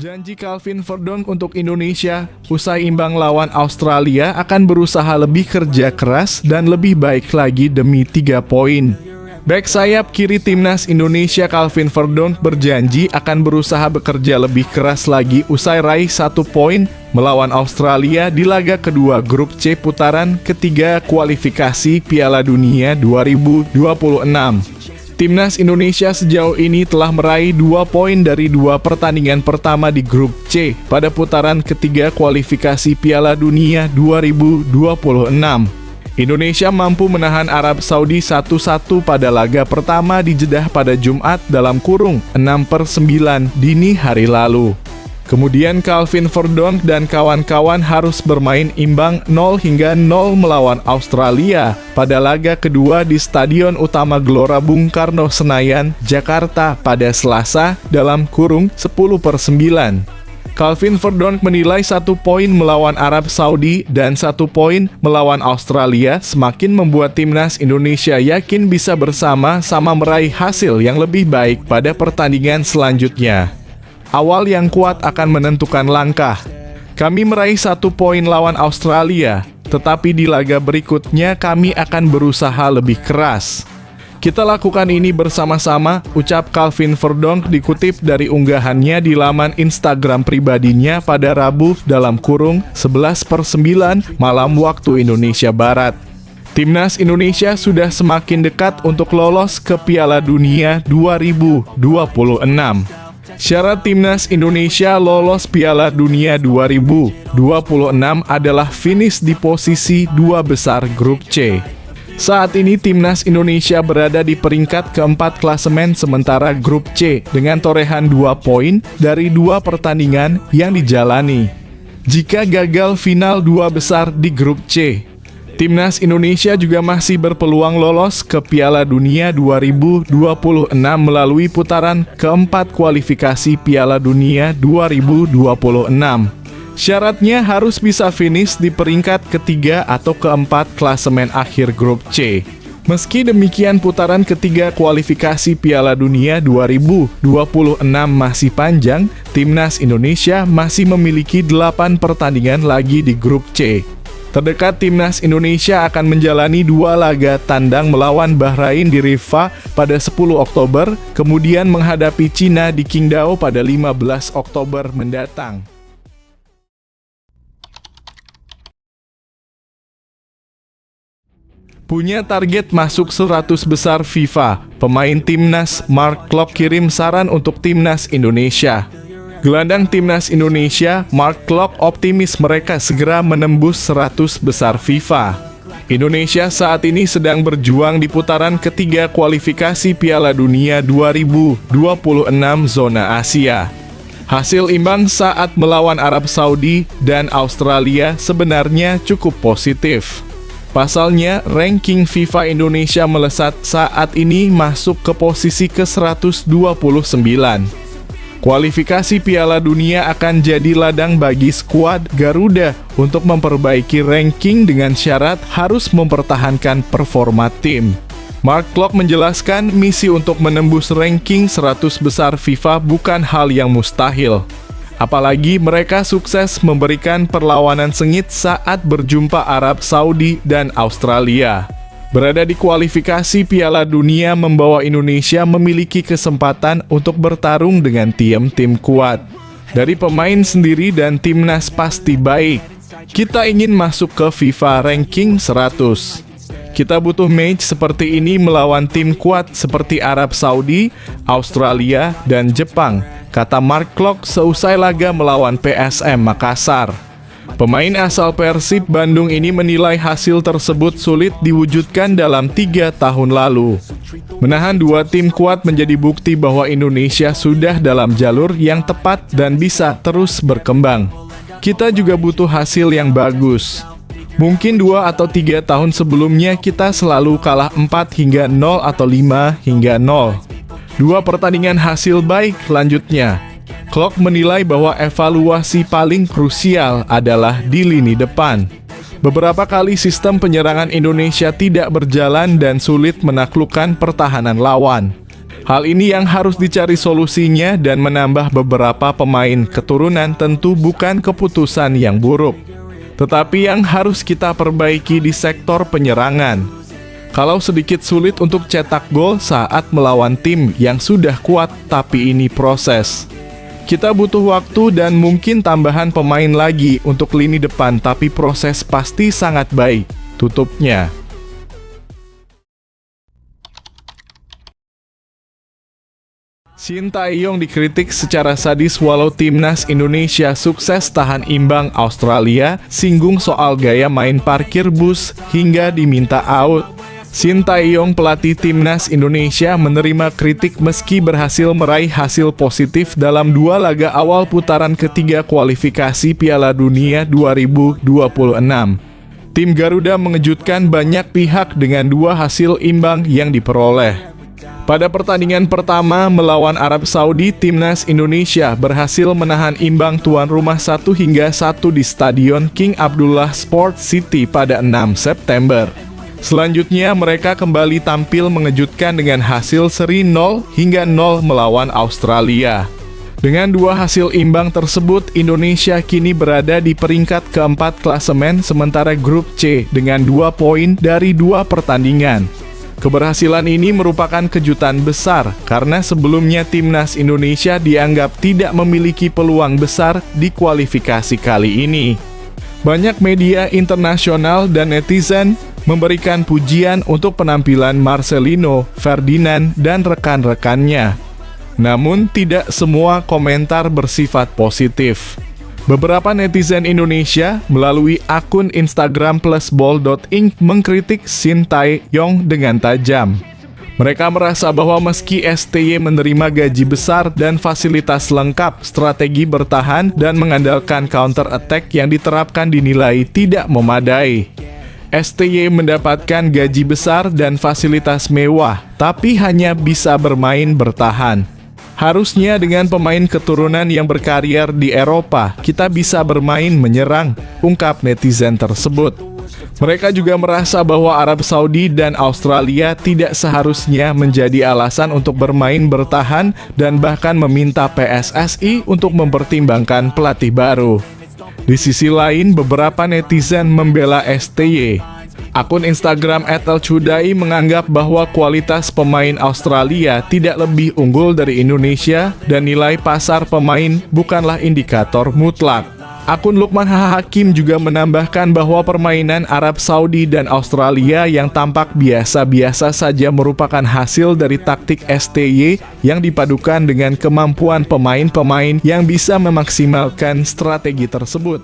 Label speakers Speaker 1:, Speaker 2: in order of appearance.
Speaker 1: Janji Calvin Verdonk untuk Indonesia, usai imbang lawan Australia akan berusaha lebih kerja keras dan lebih baik lagi demi 3 poin. Bek sayap kiri timnas Indonesia Calvin Verdonk berjanji akan berusaha bekerja lebih keras lagi usai raih 1 poin melawan Australia di laga kedua grup C putaran ketiga kualifikasi Piala Dunia 2026. Timnas Indonesia sejauh ini telah meraih 2 poin dari 2 pertandingan pertama di grup C pada putaran ketiga kualifikasi Piala Dunia 2026. Indonesia mampu menahan Arab Saudi 1-1 pada laga pertama di Jeddah pada Jumat dalam kurung 6/9 dini hari lalu. Kemudian Calvin Verdonk dan kawan-kawan harus bermain imbang 0-0 melawan Australia pada laga kedua di Stadion Utama Gelora Bung Karno Senayan, Jakarta pada Selasa dalam kurung 10/9. Calvin Verdonk menilai 1 poin melawan Arab Saudi dan 1 poin melawan Australia semakin membuat timnas Indonesia yakin bisa bersama-sama meraih hasil yang lebih baik pada pertandingan selanjutnya. Awal yang kuat akan menentukan langkah. Kami meraih 1 poin lawan Australia, tetapi di laga berikutnya kami akan berusaha lebih keras. Kita lakukan ini bersama-sama, ucap Calvin Verdonk dikutip dari unggahannya di laman Instagram pribadinya pada Rabu dalam kurung 11/9 malam waktu Indonesia Barat. Timnas Indonesia sudah semakin dekat untuk lolos ke Piala Dunia 2026. Syarat timnas Indonesia lolos Piala Dunia 2026 adalah finish di posisi 2 besar grup C. Saat ini timnas Indonesia berada di peringkat keempat klasemen sementara grup C dengan torehan 2 poin dari 2 pertandingan yang dijalani. Jika gagal final 2 besar di grup C, timnas Indonesia juga masih berpeluang lolos ke Piala Dunia 2026 melalui putaran keempat kualifikasi Piala Dunia 2026. Syaratnya harus bisa finish di peringkat ketiga atau keempat klasemen akhir grup C. Meski demikian, putaran ketiga kualifikasi Piala Dunia 2026 masih panjang, timnas Indonesia masih memiliki 8 pertandingan lagi di grup C. Terdekat timnas Indonesia akan menjalani 2 laga tandang melawan Bahrain di Riffa pada 10 Oktober, kemudian menghadapi Cina di Qingdao pada 15 Oktober mendatang. Punya target masuk 100 besar FIFA, pemain timnas Mark Klok kirim saran untuk timnas Indonesia. Gelandang timnas Indonesia, Mark Klok optimis mereka segera menembus 100 besar FIFA. Indonesia saat ini sedang berjuang di putaran ketiga kualifikasi Piala Dunia 2026 zona Asia. Hasil imbang saat melawan Arab Saudi dan Australia sebenarnya cukup positif. Pasalnya, ranking FIFA Indonesia melesat saat ini masuk ke posisi ke-129. Kualifikasi Piala Dunia akan jadi ladang bagi skuad Garuda untuk memperbaiki ranking dengan syarat harus mempertahankan performa tim. Mark Klok menjelaskan misi untuk menembus ranking 100 besar FIFA bukan hal yang mustahil. Apalagi mereka sukses memberikan perlawanan sengit saat berjumpa Arab Saudi dan Australia. Berada di kualifikasi Piala Dunia membawa Indonesia memiliki kesempatan untuk bertarung dengan tim-tim kuat. Dari pemain sendiri dan timnas pasti baik. Kita ingin masuk ke FIFA ranking 100. Kita butuh match seperti ini melawan tim kuat seperti Arab Saudi, Australia, dan Jepang, kata Mark Klok seusai laga melawan PSM Makassar. Pemain asal Persib Bandung ini menilai hasil tersebut sulit diwujudkan dalam 3 tahun lalu. Menahan 2 tim kuat menjadi bukti bahwa Indonesia sudah dalam jalur yang tepat dan bisa terus berkembang. Kita juga butuh hasil yang bagus. Mungkin 2 atau 3 tahun sebelumnya kita selalu kalah 4-0 atau 5-0. 2 pertandingan hasil baik lanjutnya. Klok menilai bahwa evaluasi paling krusial adalah di lini depan. Beberapa kali sistem penyerangan Indonesia tidak berjalan dan sulit menaklukkan pertahanan lawan. Hal ini yang harus dicari solusinya dan menambah beberapa pemain keturunan tentu bukan keputusan yang buruk, tetapi yang harus kita perbaiki di sektor penyerangan. Kalau sedikit sulit untuk cetak gol saat melawan tim yang sudah kuat, tapi ini proses. Kita butuh waktu dan mungkin tambahan pemain lagi untuk lini depan, tapi proses pasti sangat baik. Tutupnya. Shin Tae-yong dikritik secara sadis walau timnas Indonesia sukses tahan imbang Australia, singgung soal gaya main parkir bus hingga diminta out. Shin Tae-yong, pelatih timnas Indonesia, menerima kritik meski berhasil meraih hasil positif dalam 2 laga awal putaran ketiga kualifikasi Piala Dunia 2026. Tim Garuda mengejutkan banyak pihak dengan 2 hasil imbang yang diperoleh. Pada pertandingan pertama melawan Arab Saudi, timnas Indonesia berhasil menahan imbang tuan rumah 1-1 di Stadion King Abdullah Sports City pada 6 September. Selanjutnya mereka kembali tampil mengejutkan dengan hasil seri 0-0 melawan Australia. Dengan 2 hasil imbang tersebut, Indonesia kini berada di peringkat keempat klasemen sementara grup C dengan 2 poin dari 2 pertandingan. Keberhasilan ini merupakan kejutan besar karena sebelumnya timnas Indonesia dianggap tidak memiliki peluang besar di kualifikasi kali ini. Banyak media internasional dan netizen memberikan pujian untuk penampilan Marcelino, Ferdinand, dan rekan-rekannya. Namun, tidak semua komentar bersifat positif. Beberapa netizen Indonesia melalui akun Instagram +ball.ink mengkritik Shin Tae-yong dengan tajam. Mereka merasa bahwa meski STY menerima gaji besar dan fasilitas lengkap, strategi bertahan dan mengandalkan counter attack yang diterapkan dinilai tidak memadai. STY mendapatkan gaji besar dan fasilitas mewah, tapi hanya bisa bermain bertahan. Harusnya dengan pemain keturunan yang berkarier di Eropa, kita bisa bermain menyerang, ungkap netizen tersebut. Mereka juga merasa bahwa Arab Saudi dan Australia tidak seharusnya menjadi alasan untuk bermain bertahan dan bahkan meminta PSSI untuk mempertimbangkan pelatih baru. Di sisi lain, beberapa netizen membela STY. Akun Instagram @elchudai menganggap bahwa kualitas pemain Australia tidak lebih unggul dari Indonesia dan nilai pasar pemain bukanlah indikator mutlak. Akun Lukman Hakim juga menambahkan bahwa permainan Arab Saudi dan Australia yang tampak biasa-biasa saja merupakan hasil dari taktik STY yang dipadukan dengan kemampuan pemain-pemain yang bisa memaksimalkan strategi tersebut.